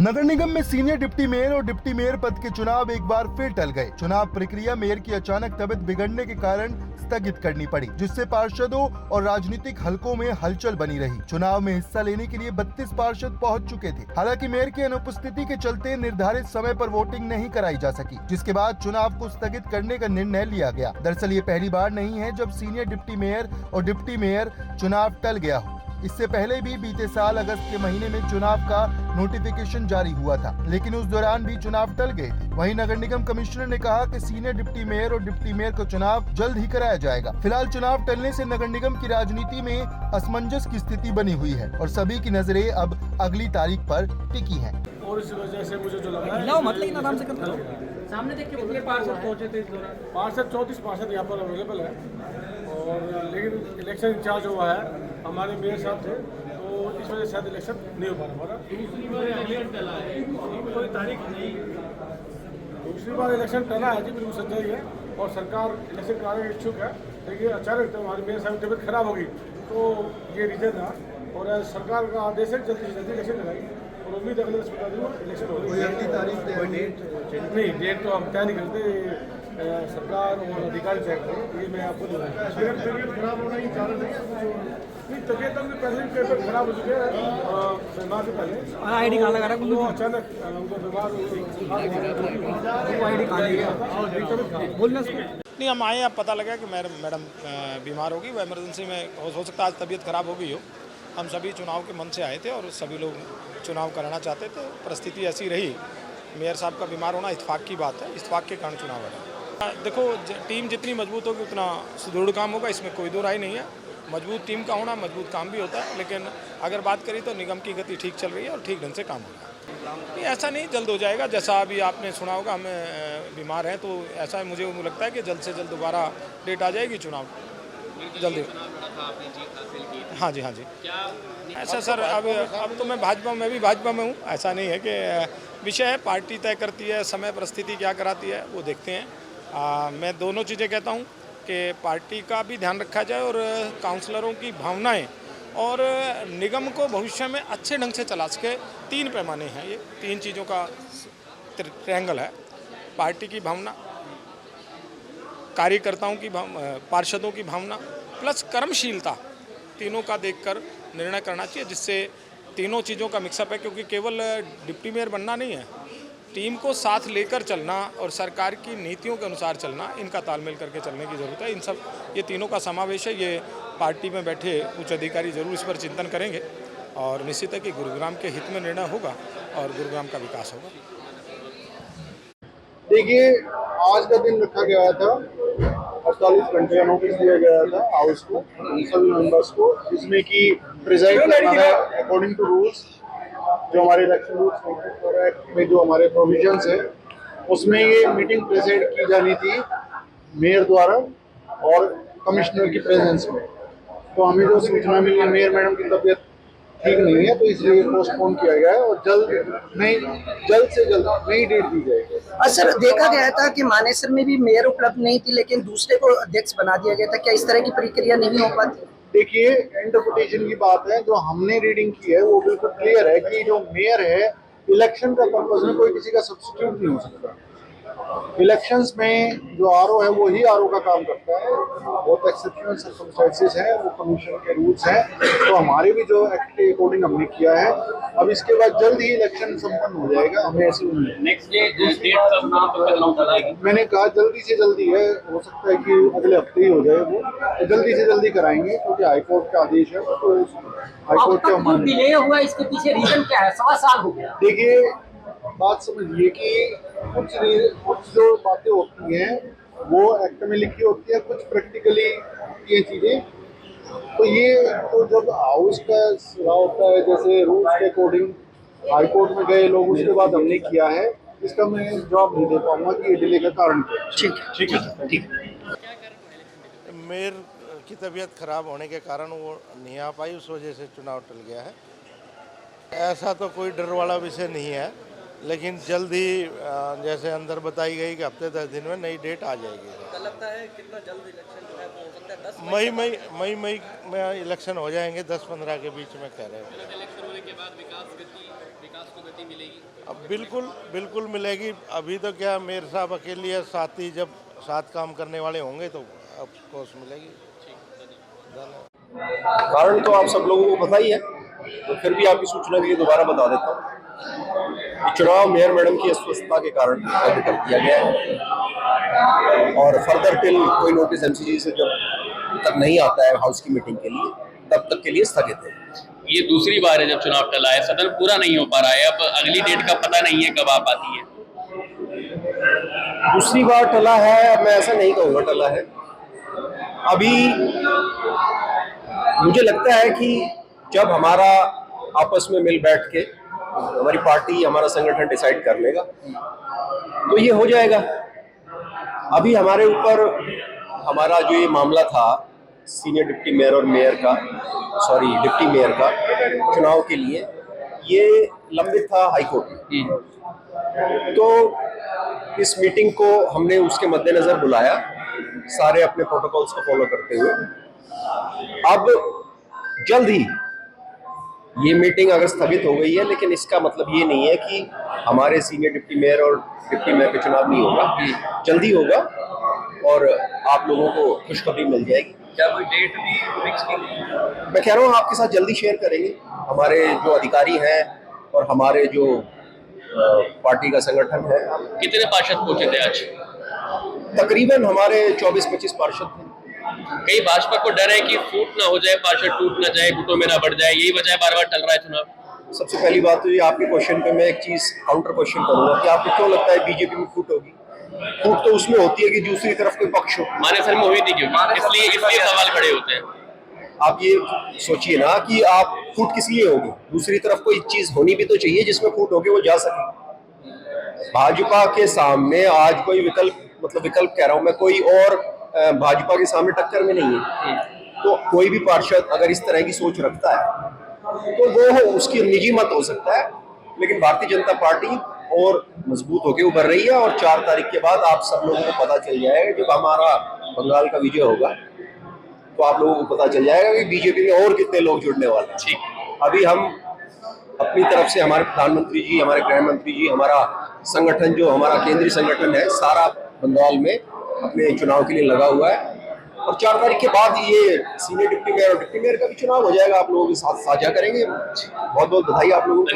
नगर निगम में senior deputy mayor और deputy mayor पद के चुनाव एक बार फिर टल गए। चुनाव प्रक्रिया मेयर की अचानक तबीयत बिगड़ने के कारण स्थगित करनी पड़ी, जिससे पार्षदों और राजनीतिक हलकों में हलचल बनी रही। चुनाव में हिस्सा लेने के लिए 32 पार्षद पहुंच चुके थे। हालांकि मेयर की अनुपस्थिति के चलते निर्धारित समय पर वोटिंग नहीं कराई जा सकी, जिसके बाद चुनाव को स्थगित करने का निर्णय लिया गया। दरअसल ये पहली बार नहीं है जब सीनियर डिप्टी मेयर और डिप्टी मेयर चुनाव टल गया हो। इससे पहले भी बीते साल अगस्त के महीने में चुनाव का नोटिफिकेशन जारी हुआ था, लेकिन उस दौरान भी चुनाव टल गए थे। वहीं नगर निगम कमिश्नर ने कहा कि सीनियर डिप्टी मेयर और डिप्टी मेयर का चुनाव जल्द ही कराया जाएगा। फिलहाल चुनाव टलने से नगर निगम की राजनीति में असमंजस की स्थिति बनी हुई है और सभी की नजरें अब अगली तारीख पर टिकी हैं। और इस वजह से मुझे जो लगा है मतलब आराम से करते रहो। सामने देख के कितने पार्षद पहुंचे थे इस दौरान? पार्षद 34 पार्षद यहाँ पर अवेलेबल है, और लेकिन इलेक्शन इंचार्ज हुआ है हमारे मेयर साहब थे, तो इस वजह से शायद इलेक्शन नहीं हो पा रहा हमारा। कोई तारीख नहीं, दूसरी बार इलेक्शन टला है जी, बिल्कुल सच्चाई है। और सरकार इलेक्शन कराने की इच्छुक है, लेकिन अचानक तो हमारे मेयर साहब की तबीयत खराब होगी, तो ये रीजन था। और सरकार का आदेश है जल्दी से जल्दी इलेक्शन कराएगी, और उम्मीद अगले 10-15 दिन में इलेक्शन होगी। नहीं, डेट तो हम तय नहीं करते, सरकार और अधिकारी तय करें, ये मैं आपको दूंगा। तबीयत खराब होने की कारण नहीं, तबीयत तो पहले खराब हो चुके हैं बीमार से पहले। आईडी कहाँ लगा रहा वो अचानक उनको बीमार बोलना नहीं, हम आए, अब पता लगा कि मैडम बीमार होगी, वो इमरजेंसी में हो सकता है आज तबीयत खराब हो गई हो। हम सभी चुनाव के मन से आए थे और सभी लोग चुनाव कराना चाहते थे। परिस्थिति ऐसी रही, मेयर साहब का बीमार होना इत्तेफाक की बात है, इत्तेफाक के कारण चुनाव है। देखो, टीम जितनी मजबूत होगी उतना सुदृढ़ काम होगा, इसमें कोई दो राय नहीं है। मजबूत टीम का होना मजबूत काम भी होता है, लेकिन अगर बात करें तो निगम की गति ठीक चल रही है और ठीक ढंग से काम हो रहा है। नहीं, ऐसा नहीं, जल्द हो जाएगा। जैसा अभी आपने सुना होगा, हमें बीमार हैं, तो ऐसा मुझे लगता है कि जल्द से जल्द दोबारा डेट आ जाएगी चुनाव जल्दी। हाँ जी, हाँ जी। ऐसा सर, अब तो मैं भी भाजपा में हूँ। ऐसा नहीं है कि विषय है, पार्टी तय करती है, समय परिस्थिति क्या कराती है वो देखते हैं। मैं दोनों चीज़ें कहता हूँ कि पार्टी का भी ध्यान रखा जाए और काउंसलरों की भावनाएं, और निगम को भविष्य में अच्छे ढंग से चला सके। 3 पैमाने हैं, ये 3 चीज़ों का ट्रायंगल है। पार्टी की भावना, कार्यकर्ताओं की पार्षदों की भावना प्लस कर्मशीलता, तीनों का देखकर निर्णय करना चाहिए, जिससे तीनों चीज़ों का मिक्सअप है। क्योंकि केवल डिप्टी मेयर बनना नहीं है, टीम को साथ लेकर चलना और सरकार की नीतियों के अनुसार चलना, इनका तालमेल करके चलने की ज़रूरत है। इन सब ये तीनों का समावेश है। ये पार्टी में बैठे उच्च अधिकारी जरूर इस पर चिंतन करेंगे, और निश्चित है कि गुरुग्राम के हित में निर्णय होगा और गुरुग्राम का विकास होगा। देखिए, आज का दिन रखा गया था, 48 घंटे का नोटिस दिया गया था हाउस को, सभी मेंबर्स को, जिसमें कि प्रिजाइड करना है अकॉर्डिंग टू रूल्स। जो हमारे इलेक्शन रूल्स एक्ट में जो हमारे प्रोविजंस है, उसमें ये मीटिंग प्रेसिड की जानी थी मेयर द्वारा और कमिश्नर की प्रेजेंस में। तो हमें जो सूचना मिली, मेयर मैडम की तबीयत ठीक नहीं है, तो इसलिए पोस्टपोन किया गया है और जल्द से जल्द नई डेट दी जाएगी। सर, देखा गया था कि मानेसर में भी मेयर उपलब्ध नहीं थी, लेकिन दूसरे को अध्यक्ष बना दिया गया था। क्या इस तरह की प्रक्रिया नहीं हो पाती? देखिए, इंटरप्रिटेशन की बात है, जो हमने रीडिंग की है वो बिल्कुल क्लियर है कि जो मेयर है, इलेक्शन का पर्पज में कोई किसी का सब्स्टिट्यूट नहीं हो सकता। इलेक्शंस में जो आरओ है वो ही आरओ का काम करता है। बहुत एक्सेप्शनल सर्कमस्टेंसेस हैं, वो कमीशन के रूल्स हैं, तो हमारे भी जो एक्ट के अकॉर्डिंग हमने किया है। अब इसके बाद जल्द ही इलेक्शन संपन्न हो जाएगा, हमें ऐसी उम्मीद है। नेक्स्ट डेट कब नाम पर अनाउंस कराएगी? मैंने कहा जल्दी से जल्दी है, हो सकता है कि अगले हफ्ते ही हो जाए वो, तो जल्दी से जल्दी कराएंगे, क्योंकि हाईकोर्ट का आदेश है। तो हाईकोर्ट का डिले हुआ, इसके पीछे रीजन क्या है? 1.25 साल हो गया। देखिए, बात समझिए कि कुछ जो बातें होती हैं वो एक्ट में लिखी होती है, कुछ प्रैक्टिकली ये चीजें। तो ये तो जब हाउस का चुनाव होता है, जैसे रूल्स के अकॉर्डिंग हाई कोर्ट में गए लोग, उसके बाद हमने किया है, इसका मैं जवाब नहीं दे पाऊंगा कि ये डिले का कारण क्या है। ठीक है। मेयर की तबीयत खराब होने के कारण वो नहीं आ पाई, उस वजह से चुनाव टल गया है। ऐसा तो कोई डर वाला विषय नहीं है, लेकिन जल्द ही जैसे अंदर बताई गई कि हफ्ते 10 दिन में नई डेट आ जाएगी। लगता है कितना जल्द इलेक्शन जो है वो हो सकता है? 10 मई में इलेक्शन हो जाएंगे, 10-15 के बीच में कह रहे हैं। इलेक्शन होने के बाद विकास विकास को गति मिलेगी? अब बिल्कुल बिल्कुल मिलेगी। अभी तो क्या मेयर साहब अकेली है, साथ ही जब साथ काम करने वाले होंगे तो ऑफ कोर्स मिलेगी। धन्यवाद। कारण तो आप सब लोगों को पता ही है, तो फिर भी आपकी सूचना के लिए दोबारा बता देता हूँ। चुनाव मेयर मैडम की अस्वस्थता के कारण रद्द कर दिया गया है और फर्दर टिल कोई नोटिस एमसीजी से जब तक नहीं आता है हाउस की मीटिंग के लिए, तब तक के लिए स्थगित है। ये दूसरी बार है जब चुनाव टला है, सदन पूरा नहीं हो पा रहा है, अब अगली डेट का पता नहीं है कब आ पाती है। दूसरी बार टला है, अब मैं ऐसा नहीं कहूँगा टला है। अभी मुझे लगता है कि जब हमारा आपस में मिल बैठ के हमारी पार्टी, हमारा संगठन डिसाइड कर लेगा तो ये हो जाएगा। अभी हमारे ऊपर हमारा जो ये मामला था सीनियर डिप्टी मेयर और मेयर का, डिप्टी मेयर का चुनाव के लिए, ये लंबित था हाईकोर्ट में। तो इस मीटिंग को हमने उसके मद्देनजर बुलाया, सारे अपने प्रोटोकॉल्स को फॉलो करते हुए। अब जल्द ही ये मीटिंग अगर स्थगित हो गई है, लेकिन इसका मतलब ये नहीं है कि हमारे सीनियर डिप्टी मेयर और डिप्टी मेयर का चुनाव नहीं होगा, जल्दी होगा और आप लोगों को खुशखबरी मिल जाएगी। क्या कोई डेट भी फिक्स की? मैं कह रहा हूँ आपके साथ जल्दी शेयर करेंगे। हमारे जो अधिकारी हैं और हमारे जो पार्टी का संगठन है। कितने पार्षद पहुंचे थे आज? तकरीबन हमारे 24-25 पार्षद थे। कई भाजपा को डर है कि फूट ना हो जाए, पार्षद टूट ना जाए, गुटों में ना बढ़ जाए, यही वजह बार बार टल रहा है चुनाव। सबसे पहली बात तो ये आपके क्वेश्चन पे मैं एक चीज काउंटर क्वेश्चन करूंगा कि आपको क्यों लगता है बीजेपी में फूट होगी? फूट तो उसमें होती है कि दूसरी तरफ कोई पक्ष हो। मानेसर में हुई थी क्यों? इसलिए सवाल खड़े होते हैं। आप ये सोचिए ना कि आप फूट किस लिए होगी, दूसरी तरफ कोई चीज होनी भी तो चाहिए जिसमें फूट होके वो जा सके। भाजपा के सामने आज कोई विकल्प कह रहा हूं मैं, कोई और भाजपा के सामने टक्कर में नहीं है। तो कोई भी पार्षद अगर इस तरह की सोच रखता है तो वो उसकी निजी मत हो सकता है, लेकिन भारतीय जनता पार्टी और मजबूत होकर उभर रही है और 4 तारीख के बाद आप सब लोगों को पता चल जाएगा, जब हमारा बंगाल का विजय होगा तो आप लोगों को पता चल जाएगा कि बीजेपी में और कितने लोग जुड़ने वाले हैं। ठीक, अभी हम अपनी तरफ से, हमारे प्रधानमंत्री जी, हमारे गृह मंत्री जी, हमारा संगठन जो हमारा केंद्रीय संगठन है, सारा बंगाल में अपने चुनाव के लिए लगा हुआ है और 4 तारीख के बाद ये सीनियर डिप्टी मेयर और डिप्टी मेयर का भी चुनाव हो जाएगा। आप लोगों के साथ साझा करेंगे। बहुत बहुत बधाई आप लोगों को।